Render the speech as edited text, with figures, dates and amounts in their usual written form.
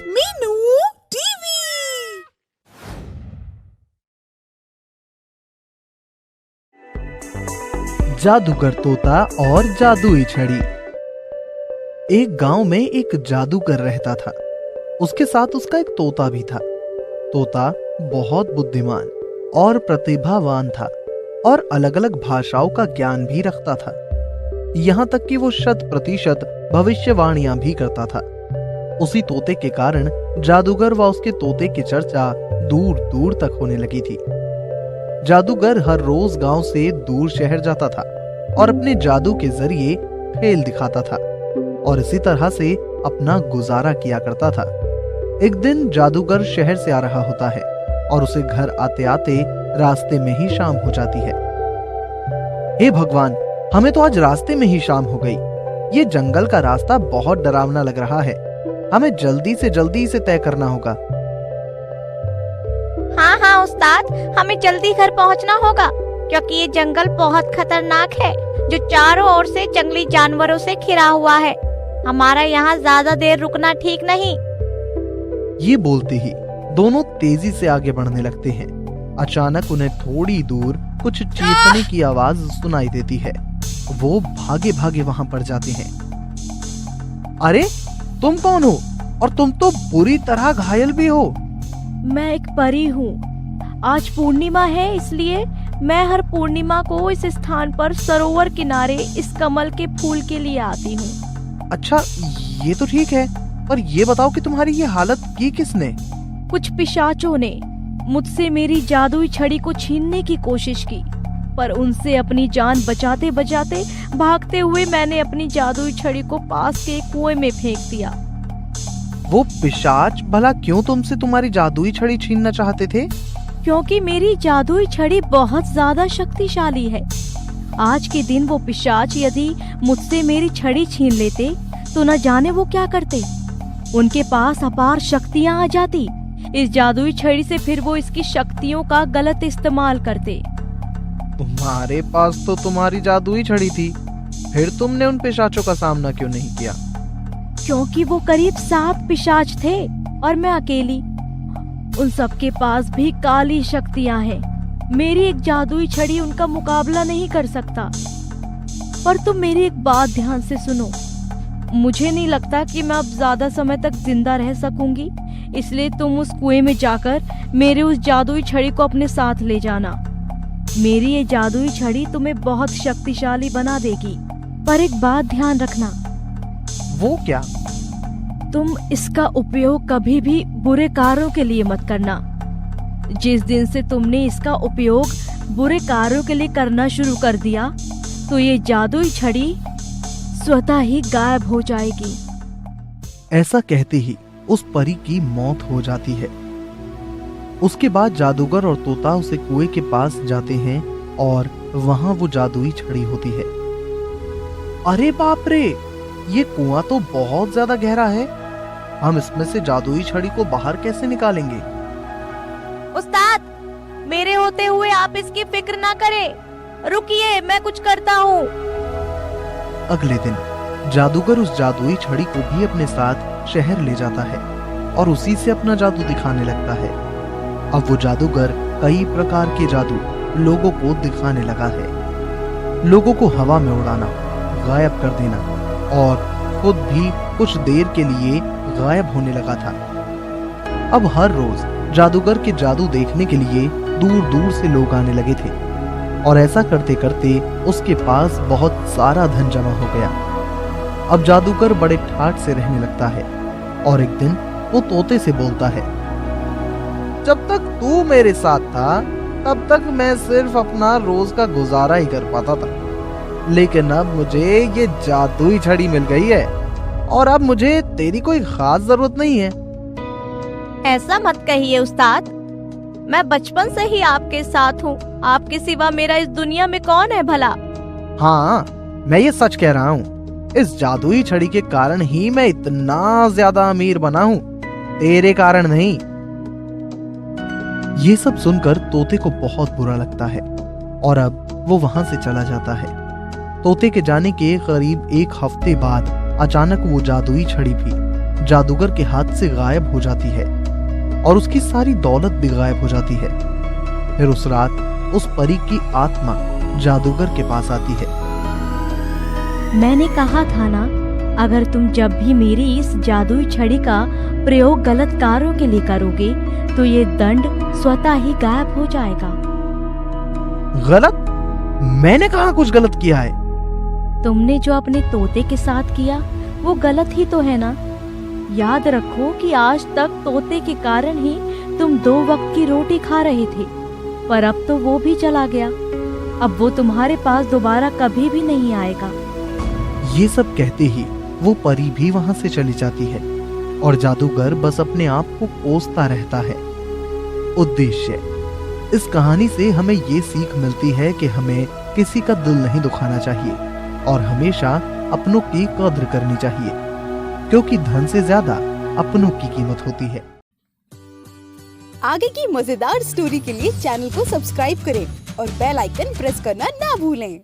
Meenu TV. जादूगर तोता और जादुई छड़ी। एक गांव में एक जादूगर रहता था। उसके साथ उसका एक तोता भी था। तोता बहुत बुद्धिमान और प्रतिभावान था और अलग अलग भाषाओं का ज्ञान भी रखता था। यहाँ तक कि वो 100% भविष्यवाणियां भी करता था। उसी तोते के कारण जादूगर व उसके तोते की चर्चा दूर दूर तक होने लगी थी। जादूगर हर रोज गांव से दूर शहर जाता था और अपने जादू के जरिए खेल दिखाता था और इसी तरह से अपना गुजारा किया करता था। एक दिन जादूगर शहर से आ रहा होता है और उसे घर आते आते रास्ते में ही शाम हो जाती है। हे भगवान, हमें तो आज रास्ते में ही शाम हो गई। ये जंगल का रास्ता बहुत डरावना लग रहा है। हमें जल्दी से जल्दी इसे तय करना होगा। हाँ उस्ताद, हमें जल्दी घर पहुंचना होगा क्योंकि ये जंगल बहुत खतरनाक है जो चारों ओर से जंगली जानवरों से घिरा हुआ है। हमारा यहाँ ज्यादा देर रुकना ठीक नहीं। ये बोलते ही दोनों तेजी से आगे बढ़ने लगते हैं। अचानक उन्हें थोड़ी दूर कुछ चीखने की आवाज सुनाई देती है। वो भागे भागे वहां पर जाते हैं। अरे तुम कौन हो? और तुम तो बुरी तरह घायल भी हो। मैं एक परी हूँ। आज पूर्णिमा है, इसलिए मैं हर पूर्णिमा को इस स्थान पर सरोवर किनारे इस कमल के फूल के लिए आती हूँ। अच्छा, ये तो ठीक है, पर ये बताओ कि तुम्हारी ये हालत की किसने? कुछ पिशाचों ने मुझसे मेरी जादुई छड़ी को छीनने की कोशिश की, पर उनसे अपनी जान बचाते बचाते भागते हुए मैंने अपनी जादुई छड़ी को पास के कुएं में फेंक दिया। वो पिशाच भला क्यों तुमसे तुम्हारी जादुई छड़ी छीनना चाहते थे? क्योंकि मेरी जादुई छड़ी बहुत ज्यादा शक्तिशाली है। आज के दिन वो पिशाच यदि मुझसे मेरी छड़ी छीन लेते तो न जाने वो क्या करते। उनके पास अपार शक्तियाँ आ जाती। इस जादुई छड़ी से फिर वो इसकी शक्तियों का गलत इस्तेमाल करते। तुम्हारे पास तो तुम्हारी जादुई छड़ी थी, फिर तुमने उन पिशाचों का सामना क्यों नहीं किया? क्योंकि वो करीब 7 पिशाच थे और मैं अकेली। उन सबके पास भी काली शक्तियां हैं। मेरी एक जादुई छड़ी उनका मुकाबला नहीं कर सकता। पर तुम मेरी एक बात ध्यान से सुनो। मुझे नहीं लगता कि मैं अब ज्यादा समय तक जिंदा रह सकूंगी, इसलिए तुम उस कुएं में जाकर मेरे उस जादुई छड़ी को अपने साथ ले जाना। मेरी ये जादुई छड़ी तुम्हें बहुत शक्तिशाली बना देगी, पर एक बात ध्यान रखना। वो क्या? तुम इसका उपयोग कभी भी बुरे कार्यों के लिए मत करना। जिस दिन से तुमने इसका उपयोग बुरे कार्यों के लिए करना शुरू कर दिया तो ये जादुई छड़ी स्वतः ही गायब हो जाएगी। ऐसा कहते ही उस परी की मौत हो जाती है। उसके बाद जादूगर और तोता उसे कुएं के पास जाते हैं और वहां वो जादुई छड़ी होती है। अरे बाप रे, ये कुआं तो बहुत ज्यादा गहरा है। हम इसमें से जादुई छड़ी को बाहर कैसे निकालेंगे? उस्ताद, मेरे होते हुए आप इसकी फिक्र ना करें। रुकिए, मैं कुछ करता हूँ। अगले दिन जादूगर उस जादुई छड़ी को भी अपने साथ शहर ले जाता है और उसी से अपना जादू दिखाने लगता है। अब वो जादूगर कई प्रकार के जादू लोगों को दिखाने लगा है। लोगों को हवा में उड़ाना, गायब कर देना और खुद भी कुछ देर के लिए गायब होने लगा था। अब हर रोज जादूगर के जादू देखने के लिए दूर दूर से लोग आने लगे थे और ऐसा करते करते उसके पास बहुत सारा धन जमा हो गया। अब जादूगर बड़े ठाठ से रहने लगता है और एक दिन वो तोते से बोलता है, जब तक तू मेरे साथ था तब तक मैं सिर्फ अपना रोज का गुजारा ही कर पाता था, लेकिन अब मुझे ये जादुई छड़ी मिल गई है और अब मुझे तेरी कोई खास जरूरत नहीं है। ऐसा मत कहिए उस्ताद, मैं बचपन से ही आपके साथ हूँ। आपके सिवा मेरा इस दुनिया में कौन है भला? हाँ, मैं ये सच कह रहा हूँ। इस जादुई छड़ी के कारण ही मैं इतना ज्यादा अमीर बना हूँ, तेरे कारण नहीं। ये सब सुनकर तोते को बहुत बुरा लगता है और अब वो वहां से चला जाता है। तोते के जाने के करीब 1 हफ्ते बाद अचानक वो जादुई छड़ी भी जादूगर के हाथ से गायब हो जाती है और उसकी सारी दौलत भी गायब हो जाती है। फिर उस रात उस परी की आत्मा जादूगर के पास आती है। मैंने कहा था ना, अगर तुम जब भी मेरी इस जादुई छड़ी का प्रयोग गलत कार्यों के लिए करोगे तो ये दंड स्वतः ही गायब हो जाएगा। गलत? मैंने कहाँ कुछ गलत किया है? तुमने जो अपने तोते के साथ किया वो गलत ही तो है ना। याद रखो कि आज तक तोते के कारण ही तुम 2 वक्त की रोटी खा रहे थे, पर अब तो वो भी चला गया। अब वो तुम्हारे पास दोबारा कभी भी नहीं आएगा। ये सब कहते ही वो परी भी वहां से चली जाती है और जादूगर बस अपने आप को कोसता रहता है। उद्देश्य: इस कहानी से हमें ये सीख मिलती है कि हमें किसी का दिल नहीं दुखाना चाहिए और हमेशा अपनों की कद्र करनी चाहिए, क्योंकि धन से ज्यादा अपनों की कीमत होती है। आगे की मजेदार स्टोरी के लिए चैनल को सब्सक्राइब करें और बेल आइकन प्रेस करना ना भूलें।